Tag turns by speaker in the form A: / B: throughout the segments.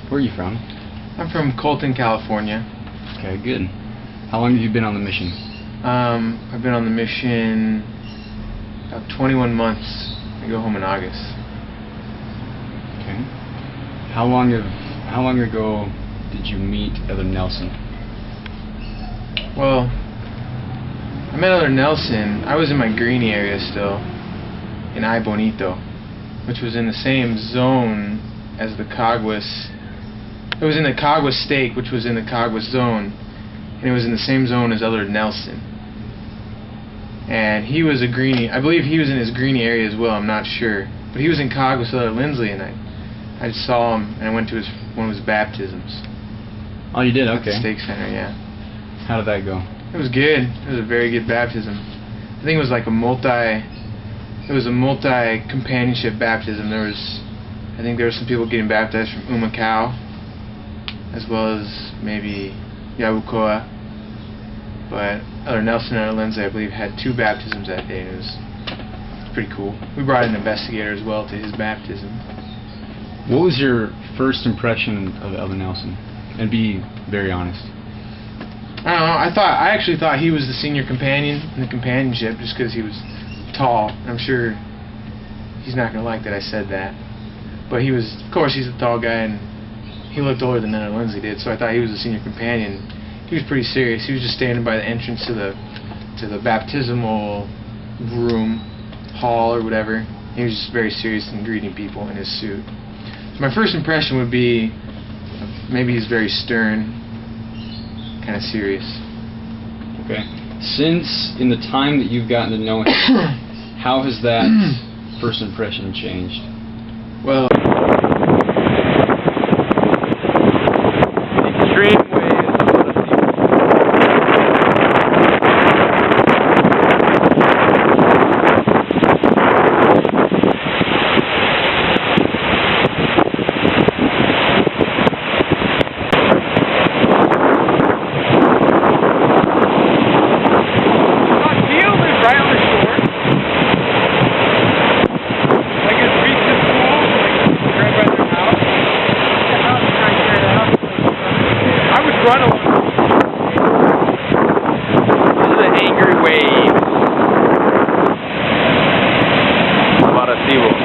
A: Where are you from?
B: I'm from Colton, California.
A: Okay, good. How long have you been on the mission?
B: I've been on the mission about 21 months. I go home in August.
A: Okay. How long ago did you meet Elder Nelson?
B: Well, I met Elder Nelson. I was in my Greenie area still, in Ay Bonito, which was in the same zone as the Caguas. It was in the Caguas Stake, which was in the Caguas zone, and it was in the same zone as Elder Nelson. And he was a Greenie. I believe he was in his Greenie area as well. I'm not sure, but he was in Caguas with Elder Lindsley, and I just saw him, and I went to one of his baptisms.
A: Oh, you did?
B: At
A: Okay.
B: the Stake Center, yeah.
A: How did that go?
B: It was good. It was a very good baptism. I think it was like a multi-companionship baptism. I think there were some people getting baptized from Umacao, as well as maybe Yabucoa. But Elder Nelson and Elder Lindsley, I believe, had 2 baptisms that day, and it was pretty cool. We brought an investigator as well to his baptism.
A: What was your first impression of Elder Nelson? And be very honest.
B: I don't know. I actually thought he was the senior companion in the companionship, just because he was tall. I'm sure he's not going to like that I said that. But he was, of course, he's a tall guy, and he looked older than Elder Lindsley did, so I thought he was the senior companion. He was pretty serious. He was just standing by the entrance to the baptismal room, hall, or whatever. He was just very serious and greeting people in his suit. So my first impression would be maybe he's very stern, kind of serious.
A: Okay. Since in the time that you've gotten to know him, how has that first impression changed?
B: Well,
C: extreme ways. Run along. This is an angry wave. A lot of seawolves.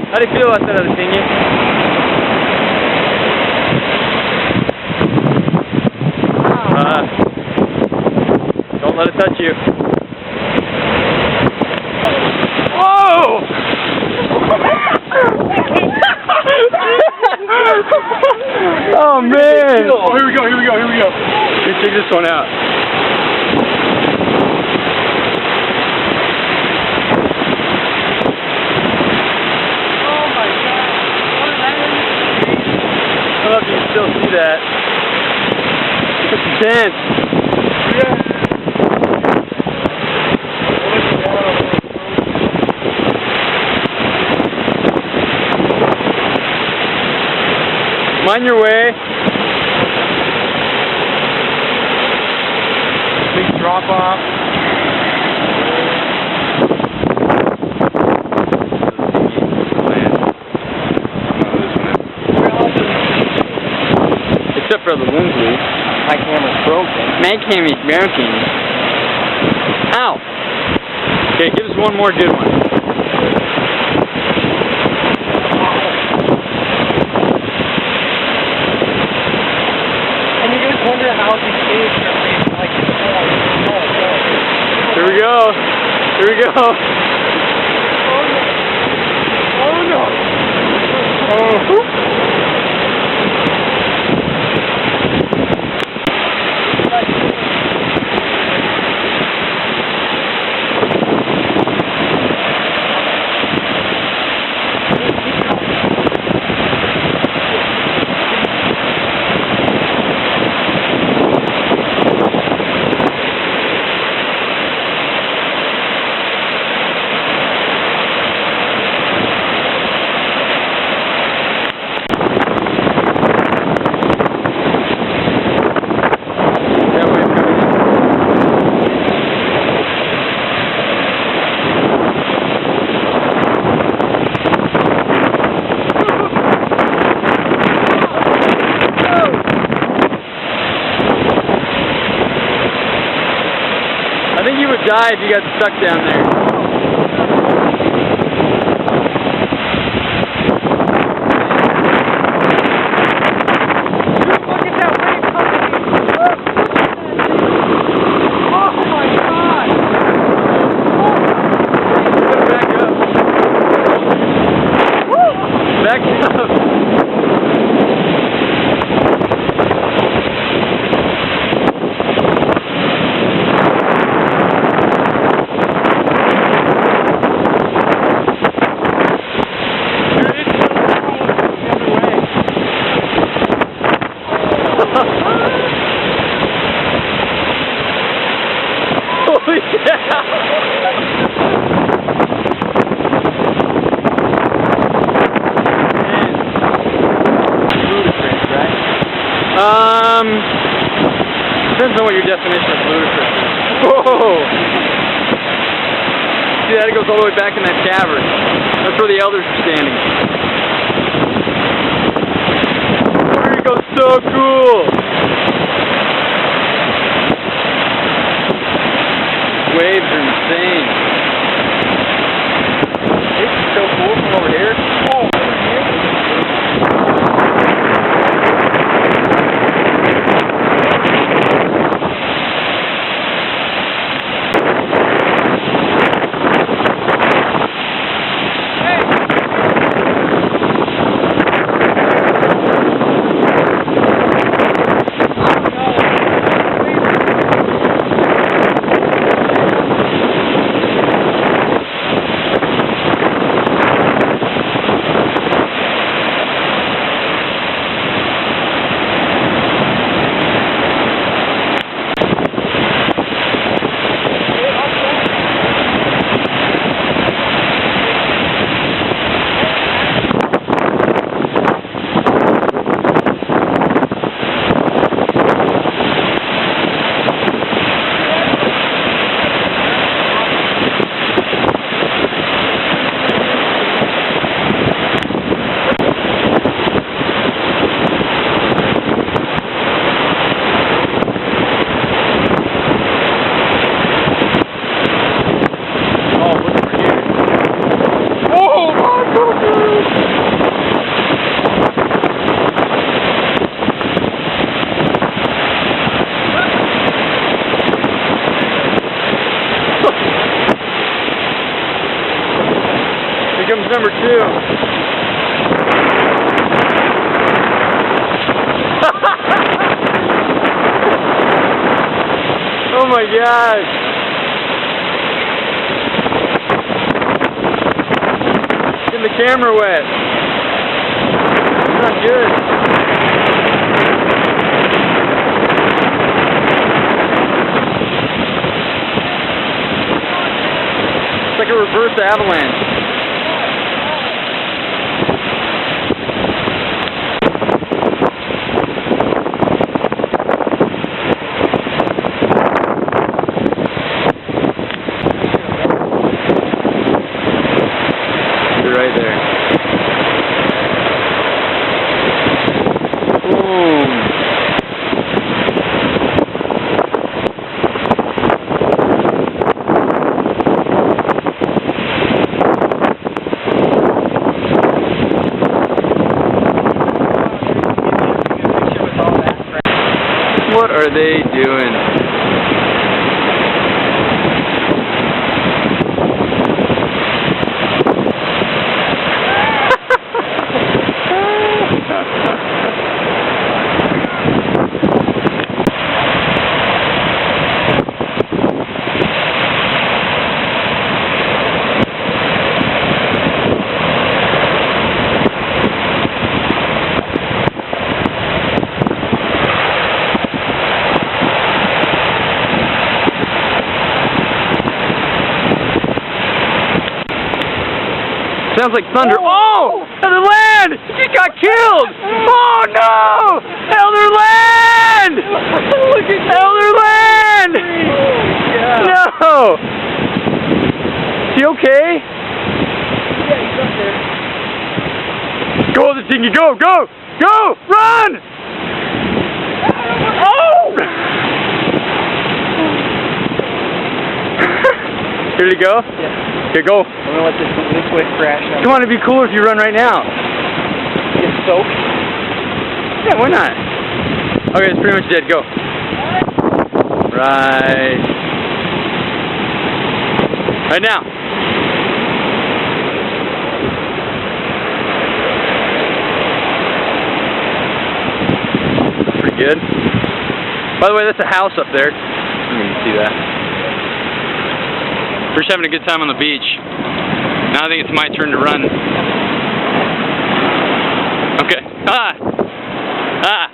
C: How do you feel about that, Adesanya? Don't let it touch you. Whoa! Oh man!
D: Oh, here we go.
C: Let's check this one out.
D: Oh my god.
C: I don't know if you can still see that. It's intense.
D: Yeah.
C: Mind your way. Big drop off. Except for the Lindsley.
D: My camera's broken.
C: My camera's broken. Ow! Okay, give us one more good one.
D: Wonder how he stays like
C: Here we go. Here we go.
D: Oh no.
C: die if you got stuck down there.
D: Look at that wave coming. Oh my God.
C: Back up. Back up. Holy depends on what your definition of ludicrous is. Whoa! See that? It goes all the way back in that cavern. That's where the elders are standing. There you go, so cool! Waves are insane. This is so cool from over here. Oh, here comes number 2. Oh my gosh. Getting the camera wet. It's not good. It's like a reverse avalanche. Right there. Boom. What are they doing? Sounds like thunder. Oh! Elder Land! He got killed! Oh no! Elder Land! Elder Land! No! Is he okay?
D: Yeah, he's up there.
C: Go, the Tinky, go! Go! Go! Run! Oh! Here to go?
D: Yeah.
C: Here, go.
D: I'm gonna let this wave crash.
C: Come on, it'd be cooler if you run right now.
D: Get soaked.
C: Yeah, why not? Okay, it's pretty much dead. Go. Right. Right now. Pretty good. By the way, that's a house up there. I mean, you can see that. We're just having a good time on the beach. Now I think it's my turn to run. Okay. Ah! Ah!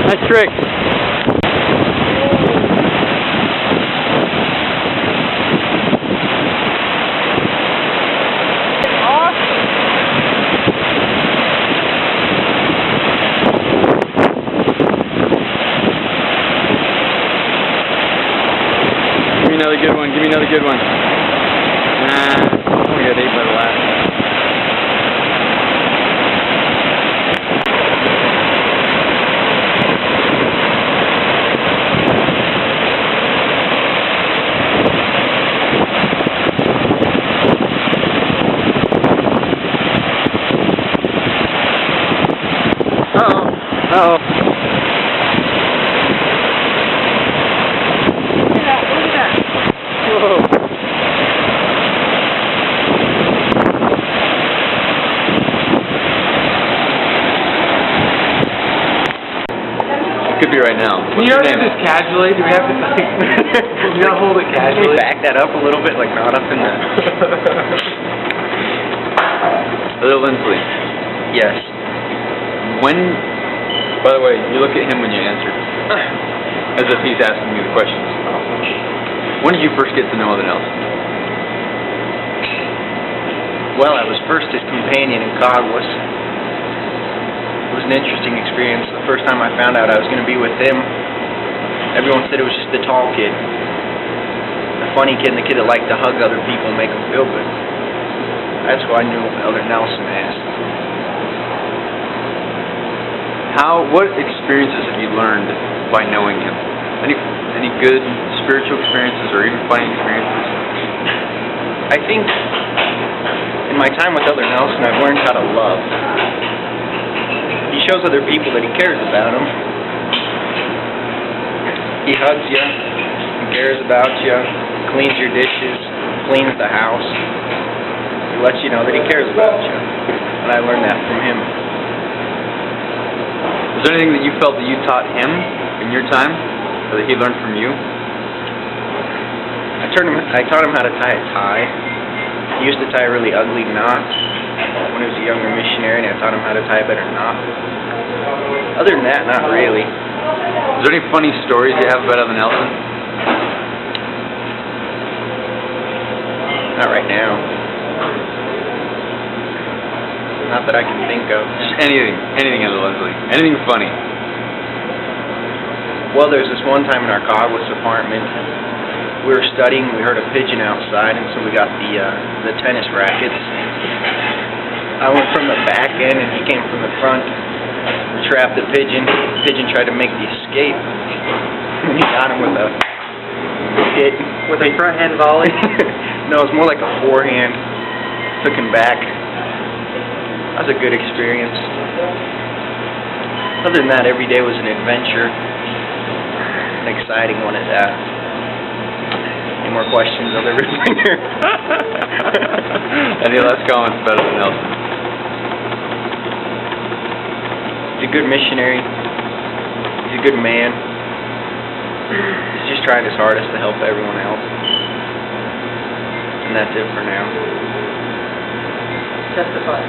C: Nice trick. Give me another good one. Give me another good one. Nah, I only got 8 by the last one. Uh-oh.
D: Look at that.
C: Whoa. Could be right now.
B: Can you do this casually? Do we have to like, you know, hold it casually?
E: Back that up a little bit, like not up in the...
C: Little Lindsley.
E: Yes.
C: When, by the way, you look at him when you answer, as if he's asking you the questions. When did you first get to know Other Nelson?
E: Well, I was first his companion in Cogwas. It was an interesting experience. The first time I found out I was going to be with him, everyone said it was just the tall kid. The funny kid and the kid that liked to hug other people and make them feel good. That's who I knew Elder Nelson as.
C: What experiences have you learned by knowing him? Any good spiritual experiences or even funny experiences?
E: I think in my time with Elder Nelson, I've learned how to love. He shows other people that he cares about them. He hugs you, he cares about you, cleans your dishes, cleans the house. He lets you know that he cares about you. And I learned that from him.
C: Is there anything that you felt that you taught him in your time, or that he learned from you?
E: I taught him how to tie a tie. He used to tie a really ugly knot when he was a younger missionary, and I taught him how to tie a better knot. Other than that, not really.
C: Is there any funny stories you have about Elder Nelson?
E: Not right now. Not that I can think of.
C: Just anything, Elder Leslie. Anything funny.
E: Well, there's this one time in our Cogwas apartment, we were studying, we heard a pigeon outside, and so we got the tennis rackets. I went from the back end, and he came from the front, trapped the pigeon. The pigeon tried to make the escape, and he got him with a hit.
D: With a front hand volley?
E: No, it was more like a forehand. Took him back. That was a good experience. Other than that, every day was an adventure. An exciting one at that. Any more questions, Elder Riplinger?
C: Any last comments about Elder Nelson?
E: He's a good missionary. He's a good man. He's just trying his hardest to help everyone else. And that's it for now.
D: Testify.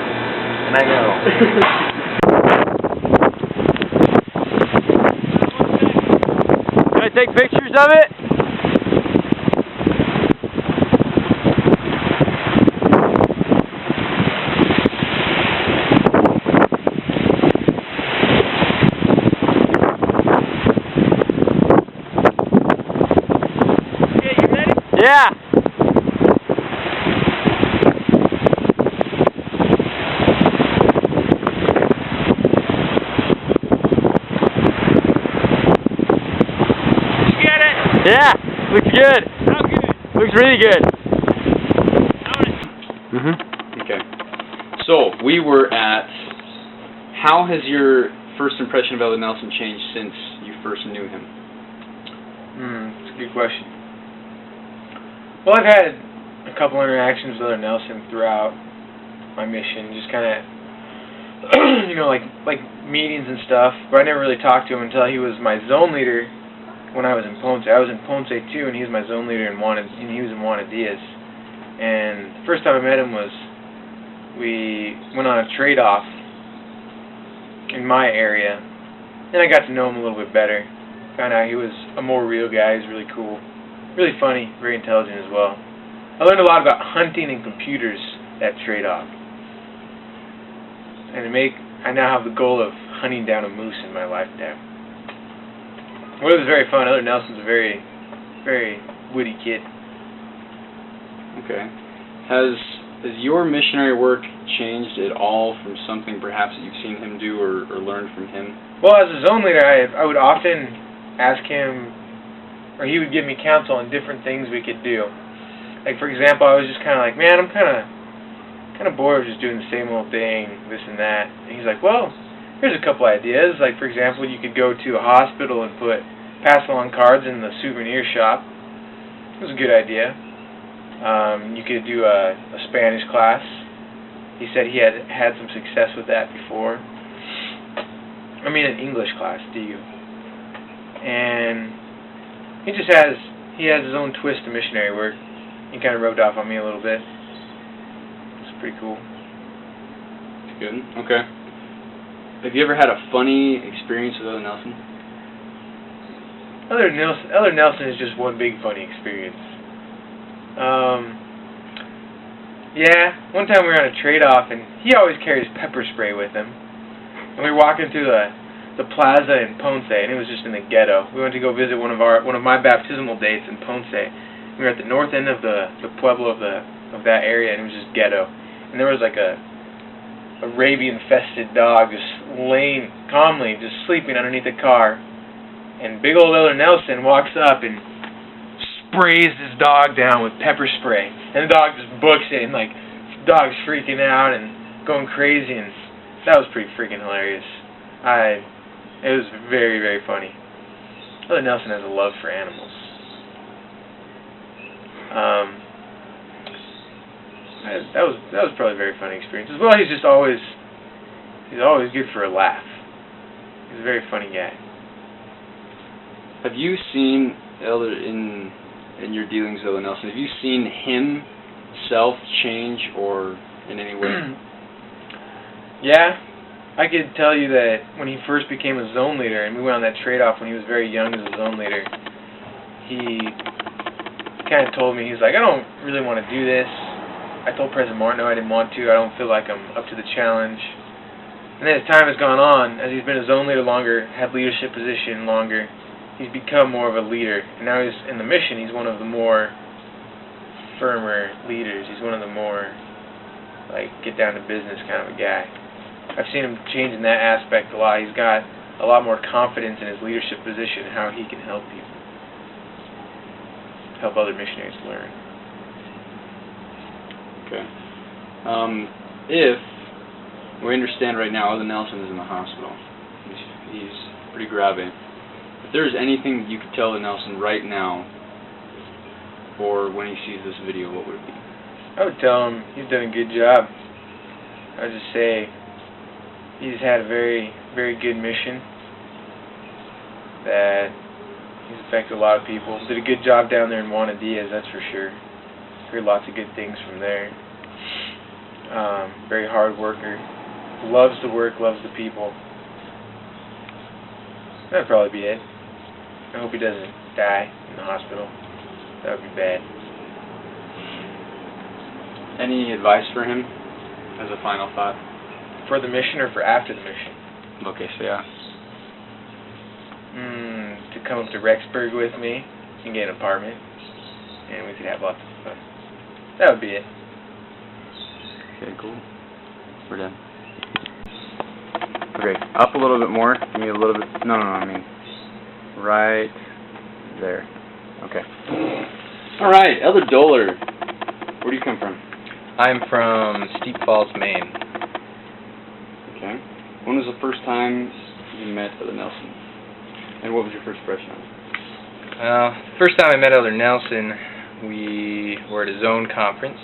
E: And I know.
C: Can I take pictures of it?
D: Okay, you ready?
C: Yeah. Yeah, looks good.
D: How good?
C: Looks really good.
A: Mm-hmm. Okay. So we were at. How has your first impression of Elder Nelson changed since you first knew him?
B: That's a good question. Well, I've had a couple interactions with Elder Nelson throughout my mission, just kind of, like meetings and stuff. But I never really talked to him until he was my zone leader when I was in Ponce. I was in Ponce too, and he was my zone leader and he was in Juana Diaz. And the first time I met him was we went on a trade-off in my area, and I got to know him a little bit better. Found out he was a more real guy. He was really cool, really funny, very intelligent as well. I learned a lot about hunting and computers that trade-off, and I now have the goal of hunting down a moose in my lifetime. Well, it was very fun. Elder Nelson's a very, very witty kid.
A: Okay. Has your missionary work changed at all from something perhaps that you've seen him do or learned from him?
B: Well, as a zone leader, I would often ask him, or he would give me counsel on different things we could do. Like, for example, I was just kind of like, man, I'm kind of bored of just doing the same old thing, this and that. And he's like, well, here's a couple ideas. Like, for example, you could go to a hospital and pass along cards in the souvenir shop. It was a good idea. You could do a Spanish class. He said he had some success with that before. I mean, an English class, and he has his own twist to missionary work. He kind of rubbed off on me a little bit. It's pretty cool.
A: Good. Okay. Have you ever had a funny experience with Elder Nelson?
B: Elder Nelson is just one big funny experience. Yeah, one time we were on a trade-off, and he always carries pepper spray with him. And we were walking through the plaza in Ponce, and it was just in the ghetto. We went to go visit one of my baptismal dates in Ponce. We were at the north end of the pueblo of that area, and it was just ghetto. And there was like a rabian-infested dog just laying calmly, just sleeping underneath a car. And big old Elder Nelson walks up and sprays his dog down with pepper spray. And the dog just books it, and like, the dog's freaking out and going crazy, and that was pretty freaking hilarious. It was very, very funny. Elder Nelson has a love for animals. That was probably a very funny experience. As well, he's always good for a laugh. He's a very funny guy.
A: Have you seen Elder in your dealings with Elder Nelson? Have you seen himself change or in any way?
B: Yeah, I could tell you that when he first became a zone leader, and we went on that trade-off when he was very young as a zone leader, he kind of told me, he's like, I don't really want to do this. I told President Martineau I didn't want to. I don't feel like I'm up to the challenge. And then as time has gone on, as he's been his own leader longer, had leadership position longer, he's become more of a leader. And now he's in the mission, he's one of the more firmer leaders. He's one of the more, like, get down to business kind of a guy. I've seen him change in that aspect a lot. He's got a lot more confidence in his leadership position and how he can help people. Help other missionaries learn.
A: Okay. If we understand right now, Elder Nelson is in the hospital. He's pretty grave. If there's anything you could tell Elder Nelson right now, or when he sees this video, what would it be?
B: I would tell him he's done a good job. I would just say he's had a very, very good mission. That he's affected a lot of people. Did a good job down there in Juana Diaz, that's for sure. Heard lots of good things from there. Very hard worker. Loves the work, loves the people. That'd probably be it. I hope he doesn't die in the hospital. That would be bad.
A: Any advice for him as a final thought?
B: For the mission or for after the mission?
A: Okay, so yeah.
B: To come up to Rexburg with me and get an apartment, and we could have lots of fun. That would be it.
A: Okay, cool. We're done. Okay, up a little bit more. Give me a little bit. No, I mean, right there. Okay. All right, Elder Doler. Where do you come from?
E: I'm from Steep Falls, Maine.
A: Okay. When was the first time you met Elder Nelson? And what was your first impression of him?
E: First time I met Elder Nelson, we were at a zone conference,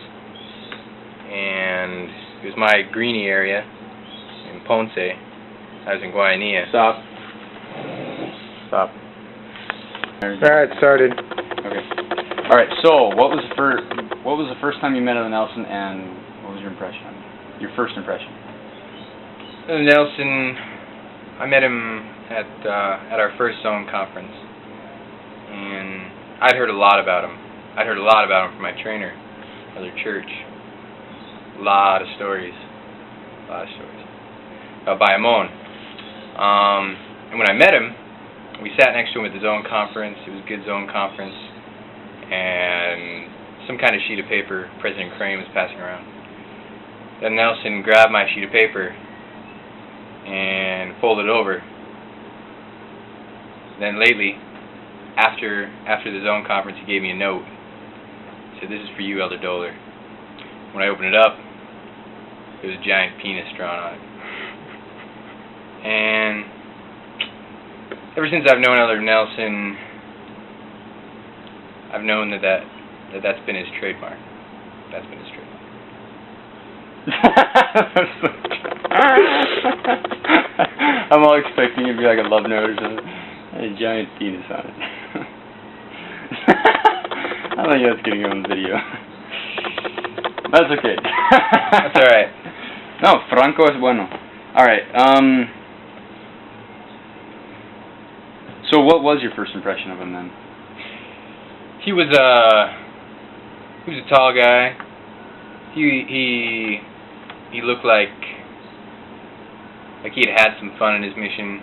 E: and it was my Greenie area in Ponce. I was in Guayanilla.
A: Stop.
B: Alright, started.
A: Okay. All right. So, what was the first time you met Elder Nelson, and what was your impression of him? Your first impression?
E: Elder Nelson, I met him at our first zone conference, and I'd heard a lot about him. I'd heard a lot about him from my trainer, Elder Church. A lot of stories about Bayamon. And when I met him, we sat next to him at the zone conference. It was a good zone conference, and some kind of sheet of paper President Crane was passing around. Then Nelson grabbed my sheet of paper and folded it over. Then lately, after the zone conference, he gave me a note. He said, "This is for you, Elder Doler." When I opened it up, there was a giant penis drawn on it. And ever since I've known Elder Nelson, I've known that's been his trademark. That's been his trademark.
A: I'm all expecting it to be like a love note or something. A giant penis on it. I don't think that's going to go on the video. That's okay.
E: That's alright.
A: No, Franco es bueno. Alright, so what was your first impression of him then?
E: He was a tall guy. He looked like he had some fun in his mission,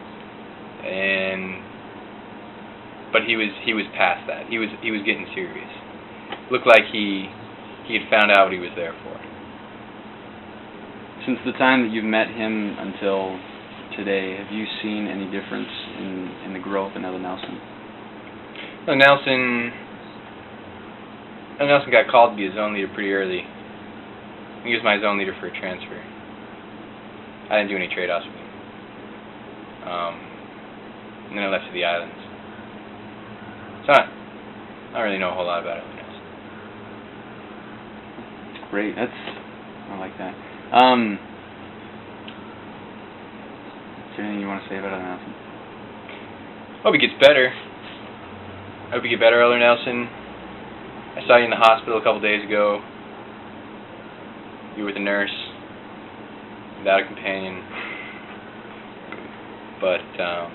E: but he was past that. He was getting serious. Looked like he had found out what he was there for.
A: Since the time that you've met him until today, have you seen any difference in the growth in Elder Nelson?
E: Elder Nelson got called to be his zone leader pretty early. He was my zone leader for a transfer. I didn't do any trade-offs with him. And then I left to the islands. So I don't really know a whole lot about Elder Nelson.
A: Great, I like that. Is there anything you want to say about Elder Nelson?
E: Hope he gets better. I hope you get better, Elder Nelson. I saw you in the hospital a couple days ago. You were with a nurse, without a companion. But, yeah,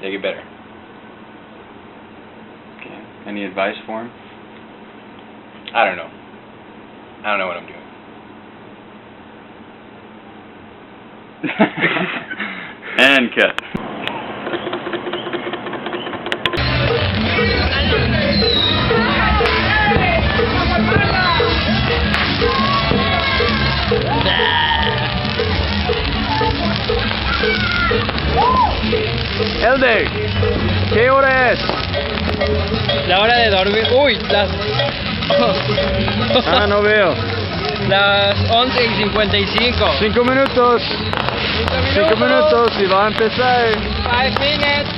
E: get better.
A: Okay. Any advice for him?
E: I don't know.
A: I don't know what I'm doing. And cut.
C: Elder, ¿qué hora es?
F: La hora de dormir. Uy, las.
C: Ah, no veo.
F: Las 11:55.
C: 5 minutos. 5 minutos y va a empezar.
F: 5 minutes.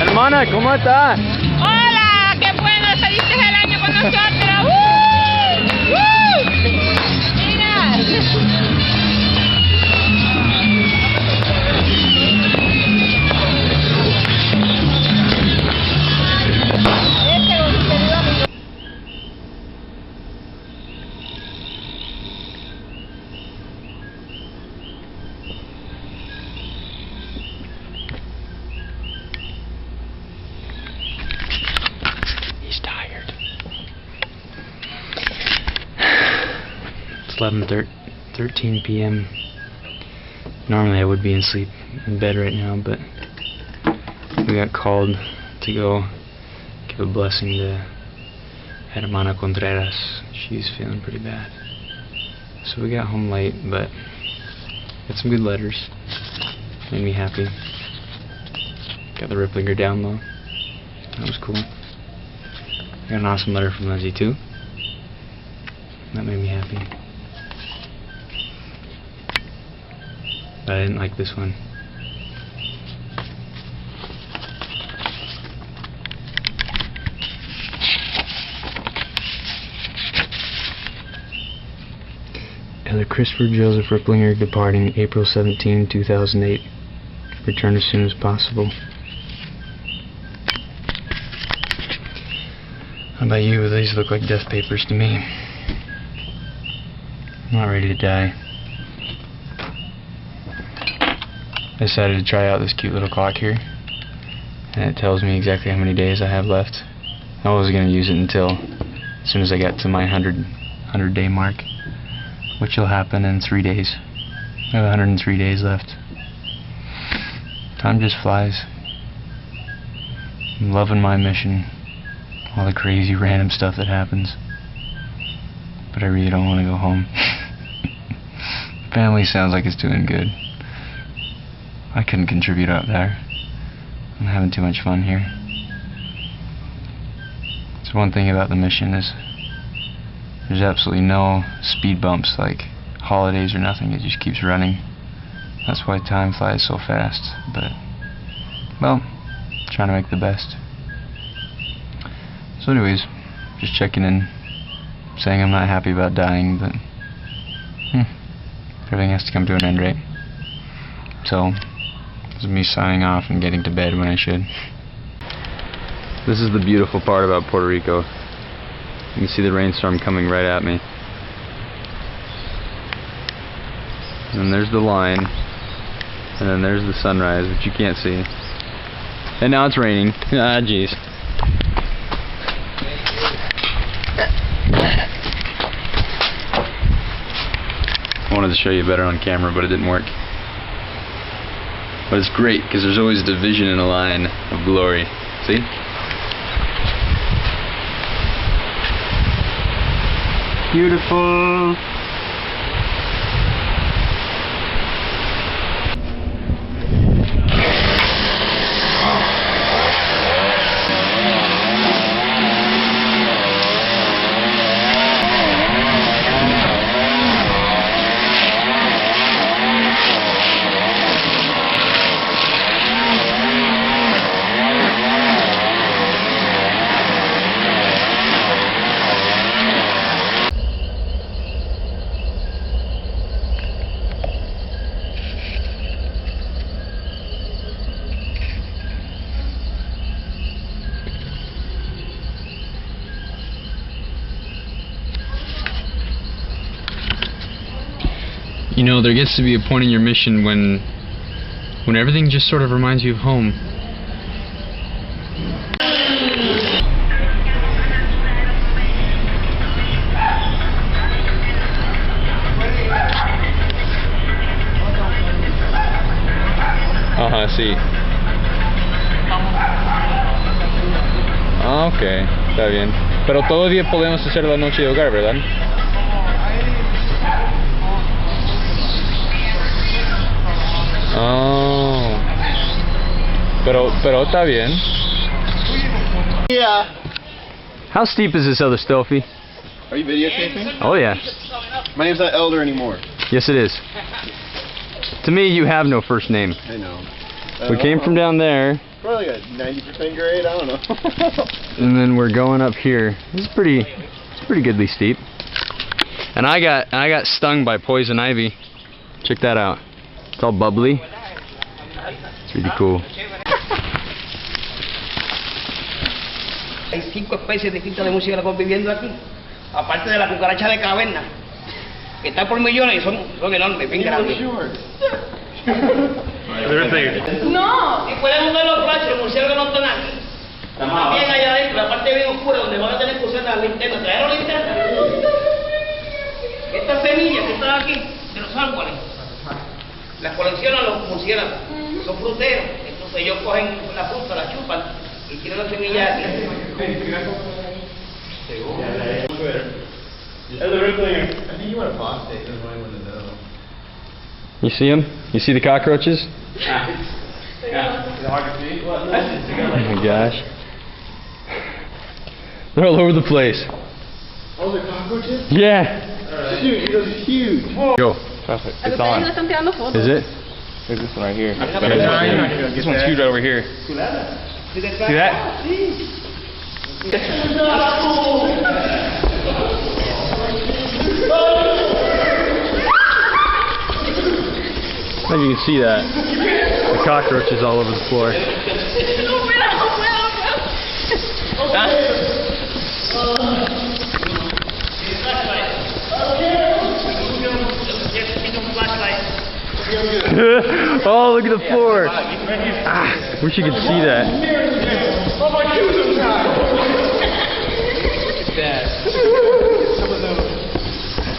C: Hermana, ¿cómo estás?
G: Hola, qué bueno, saliste el año con nosotros. ¡Woo! Mira.
H: He's tired. It's 11:13 p.m. Normally I would be in bed right now, but we got called to go give a blessing to Hermana Contreras. She's feeling pretty bad. So we got home late, but got some good letters. Made me happy. Got the Ripplinger down low. That was cool. Got an awesome letter from Lindsay too. That made me happy. But I didn't like this one. Elder Christopher Joseph Ripplinger, departing April 17, 2008. Return as soon as possible. How about you? These look like death papers to me. I'm not ready to die. I decided to try out this cute little clock here, and it tells me exactly how many days I have left. I was going to use it until as soon as I got to my 100 day mark, which will happen in 3 days. I have 103 days left. Time just flies. I'm loving my mission, all the crazy random stuff that happens, but I really don't want to go home. Family sounds like it's doing good. I couldn't contribute out there. I'm having too much fun here. So one thing about the mission is there's absolutely no speed bumps like holidays or nothing. It just keeps running. That's why time flies so fast. But, well, trying to make the best. So anyways, just checking in, saying I'm not happy about dying, but everything has to come to an end, right? So, this is me signing off and getting to bed when I should. This is the beautiful part about Puerto Rico. You can see the rainstorm coming right at me. And there's the line. And then there's the sunrise, which you can't see. And now it's raining. Ah, jeez. I wanted to show you better on camera, but it didn't work. But it's great, because there's always a division in a line of glory. See? Beautiful! You know, there gets to be a point in your mission when everything just sort of reminds you of home. Ajá, sí. Ah, ok, está bien. Pero todavía podemos hacer la noche de hogar, ¿verdad? Oh. Pero está bien.
I: Yeah.
H: How steep is this other Stelfie?
I: Are you videotaping?
H: Oh yeah.
I: My name's not Elder anymore.
H: Yes it is. To me, you have no first name.
I: I know.
H: We came from down there,
I: Probably like a 90% grade, I don't know.
H: and then we're going up here. It's pretty goodly steep. And I got stung by poison ivy. Check that out. It's all bubbly. It's really cool.
D: Hay 5 especies distintas de murciélagos viviendo aquí, aparte de la cucaracha de caverna, que está por millones y son enormes, bien grandes. No, y pueden ver los flashos, los murciélagos no están aquí. También allá adentro, la parte bien oscura, donde van a tener que usar las linternas. ¿Trajeron linternas? Estas semillas que están aquí, de los árboles, las coleccionan los murciélagos. Son fruteros, entonces ellos cogen la fruta, la chupan y tiran las semillas aquí.
H: You see them? You see the cockroaches? Oh my gosh. They're all over the place.
I: Oh, the cockroaches?
H: Yeah.
I: Dude, it was huge.
H: Go.
I: Perfect. It's on.
H: Is it?
I: There's this one right here.
H: This one's huge over here. See that? I don't know if you can see that. The cockroaches all over the floor. Oh, look at the floor. Ah, wish you could see that.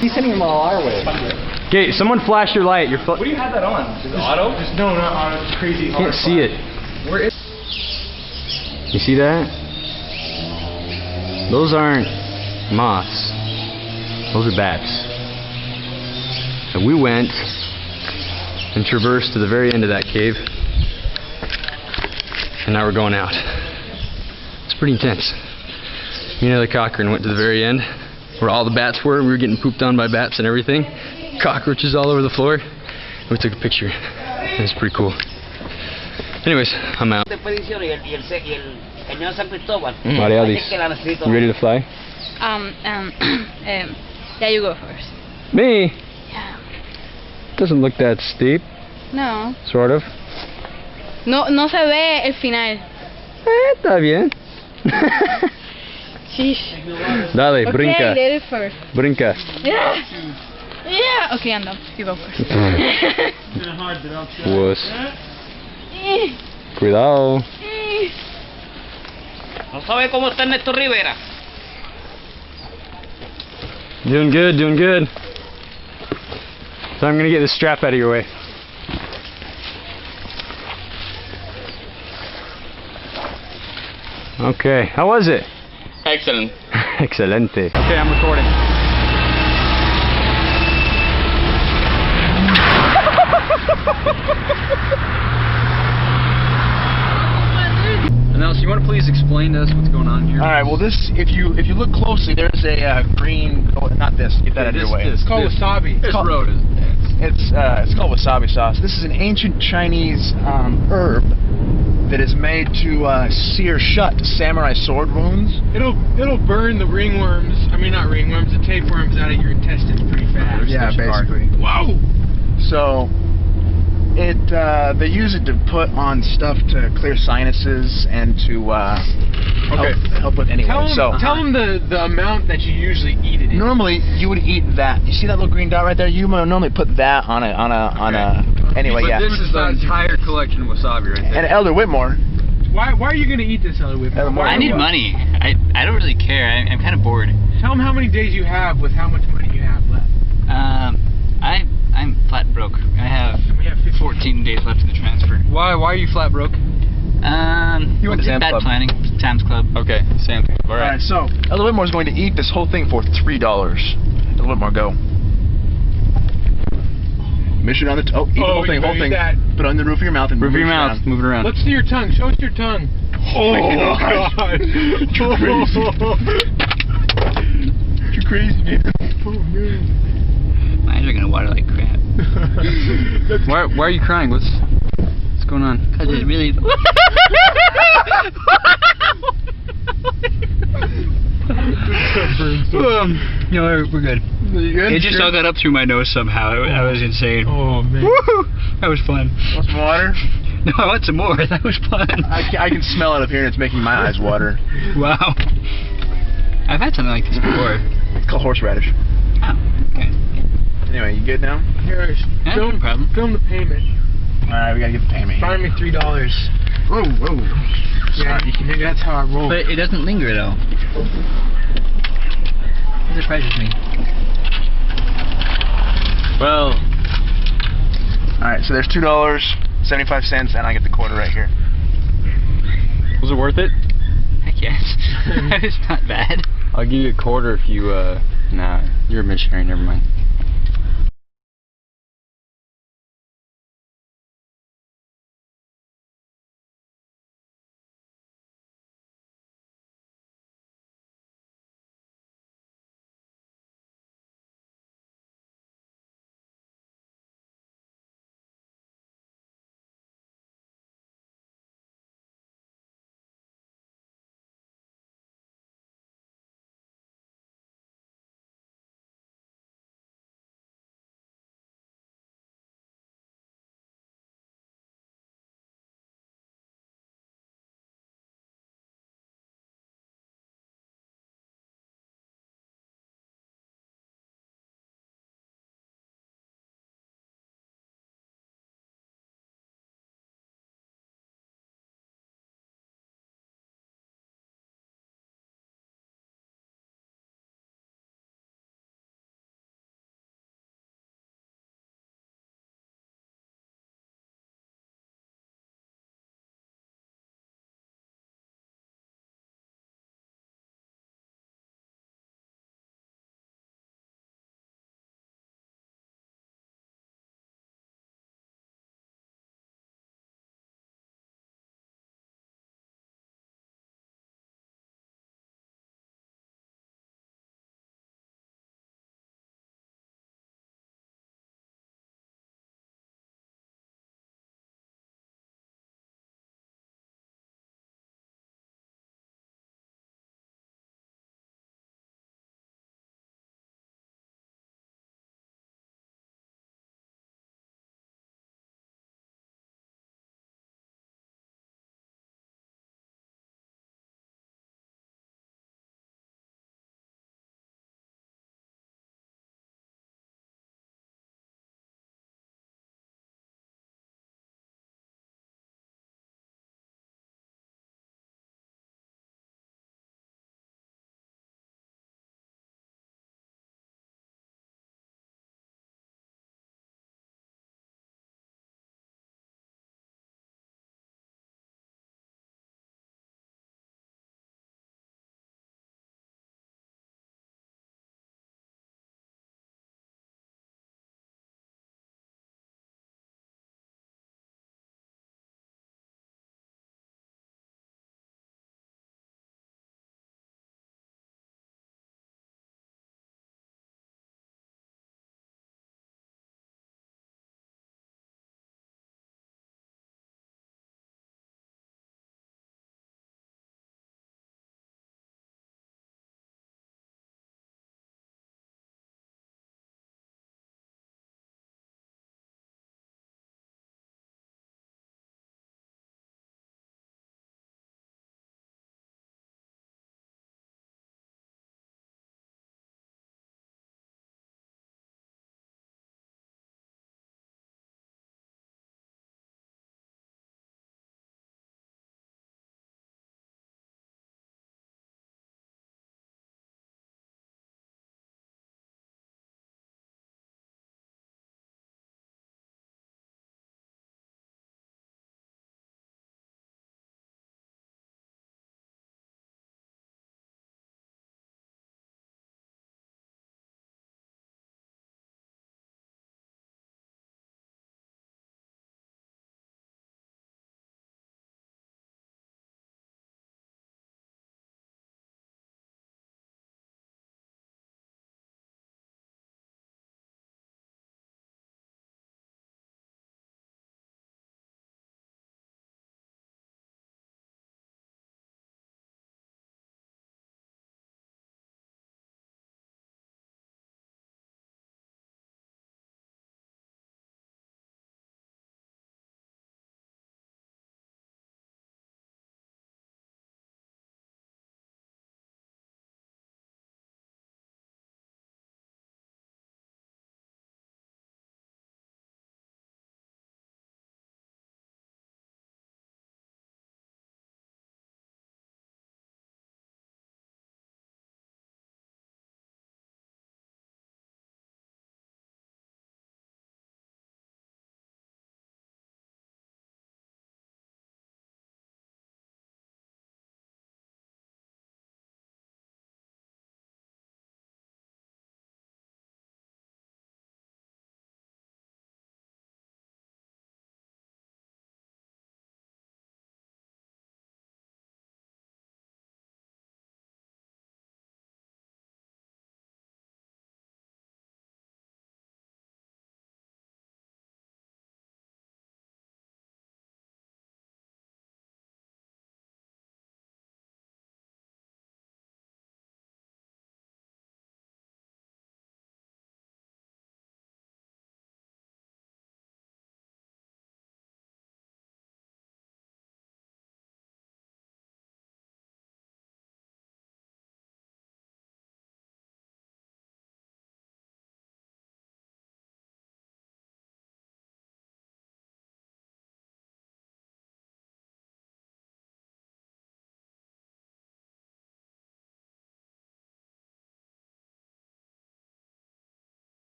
D: He's sending them all our way.
H: Okay, someone flash your light. Your
B: What do you have that on? Is it auto? No, not auto. It's crazy.
H: Can't see it.
B: Where is?
H: You see that? Those aren't moths. Those are bats. And we went and traversed to the very end of that cave. And now we're going out. It's pretty intense. Me and Ellie Cochran went to the very end where all the bats were. We were getting pooped on by bats and everything. Cockroaches all over the floor. We took a picture. It was pretty cool. Anyways, I'm out. Marialis, you ready to fly?
G: Yeah, you go first.
H: Me?
G: Yeah.
H: Doesn't look that steep.
G: No.
H: Sort of.
G: No se ve el final.
H: Está bien.
G: Sheesh.
H: Dale,
G: Okay,
H: brinca.
G: let it first.
H: Brinca.
G: Yeah. Yeah. Okay, anda. You go first.
H: Wuss. Cuidado.
D: No sabe cómo está Ernesto Rivera.
H: Doing good, doing good. So I'm gonna get this strap out of your way. Okay, how was it?
F: Excellent.
H: Excelente. Okay, I'm recording. Now, so you want to please explain to us what's going on here?
J: All right. Well, this, if you look closely, there's a green. Oh, not this. Get that out of your way.
B: It's called wasabi.
J: It's called wasabi sauce. This is an ancient Chinese herb that is made to sear shut samurai sword wounds.
B: It'll burn the ringworms. I mean, not ringworms. The tapeworms out of your intestines pretty fast.
J: Yeah, basically.
B: Whoa.
J: So They use it to put on stuff to clear sinuses and to help with anyway.
B: Tell them the amount that you usually eat it in.
J: Normally you would eat that. You see that little green dot right there? You would normally put that on a anyway.
A: But
J: Yeah.
A: this is the entire collection of wasabi right there.
J: And Elder Whitmore.
B: Why are you gonna eat this, Elder Whitmore?
J: I
H: I need money. I don't really care. I'm kind of bored.
B: Tell them how many days you have with how much money you have left.
H: I'm flat broke. I have 14 days left in the transfer.
A: Why are you flat broke?
J: You went to Sam's
H: bad
J: Club.
H: planning. Sam's Club.
A: Okay, Sam. All
J: All
A: right.
J: right, so Elder Whitmore is going to eat this whole thing for $3. Elder Whitmore, go. Mission on the eat the whole thing, Put it on the roof of your mouth and
A: Roof of
J: move
A: your
J: it
A: mouth.
J: around.
A: Move it around.
B: Let's see your tongue. Show us your tongue.
J: Oh God! You're crazy. You're crazy, man. Oh man.
H: My eyes are gonna water like crap.
A: Why are you crying? What's going on?
H: Cause it's really. No, we're good.
J: You good?
H: It just all got up through my nose somehow. I was insane.
B: Oh man.
H: Woo! That was fun.
J: Want some water?
H: No, I want some more. That was fun.
J: I can smell it up here and it's making my eyes water.
H: Wow. I've had something like this before.
J: It's called horseradish.
H: Oh, okay.
J: Anyway, you good now?
B: Here,
H: Yeah, no problem.
B: film the payment.
J: Alright, we gotta get the payment.
B: Find me $3.
J: Whoa, whoa.
B: Yeah, maybe that's how I roll.
H: But it doesn't linger though. It surprises me.
A: Well,
J: Alright, so there's $2.75 and I get the quarter right here.
A: was it worth it?
H: Heck yes. That was not bad.
A: I'll give you a quarter if you, nah, you're a missionary, never mind.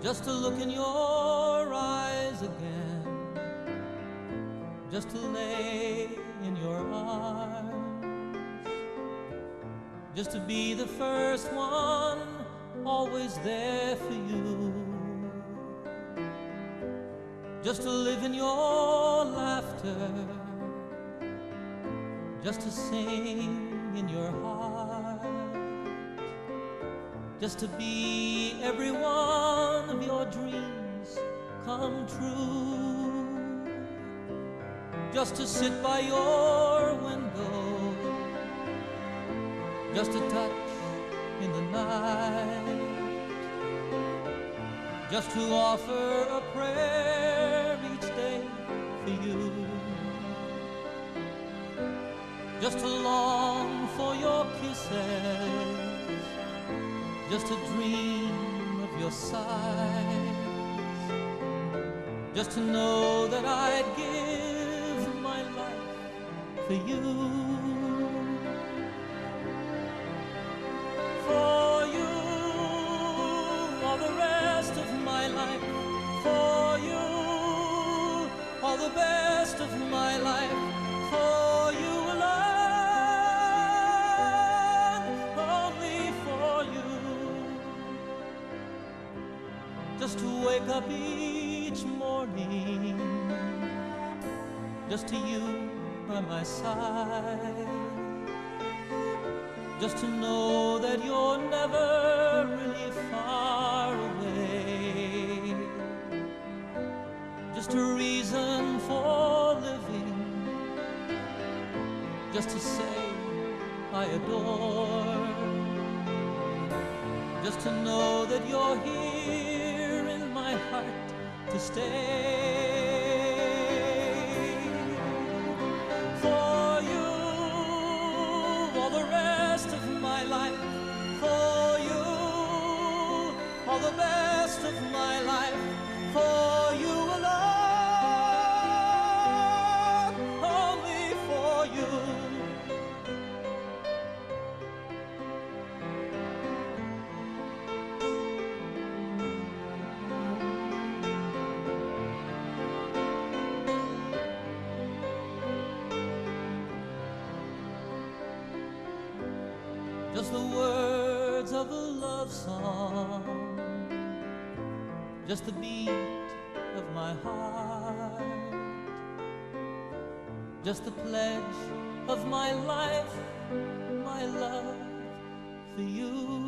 K: just to look in your eyes again, just to lay in your arms, just to be the first one, always there for you, just to live in your laughter, just to sing in your heart, just to be every one of your dreams come true, just to sit by your window, just to touch in the night, just to offer a prayer each day for you, just to long for your kisses, just to dream of your sighs, just to know that I'd give my life for you. For you, all the rest of my life. For you, all the best of my life. For you alone, only for you. Just to wake up each morning, just to you by my side, just to know that you're never really far away, just a reason for living, just to say I adore, just to know that you're here in my heart to stay. For you, all the rest of my life. For you, all the best of my life. For you alone, only for you. Just the words of a love song, just the beat of my heart, just the pledge of my life, my love for you.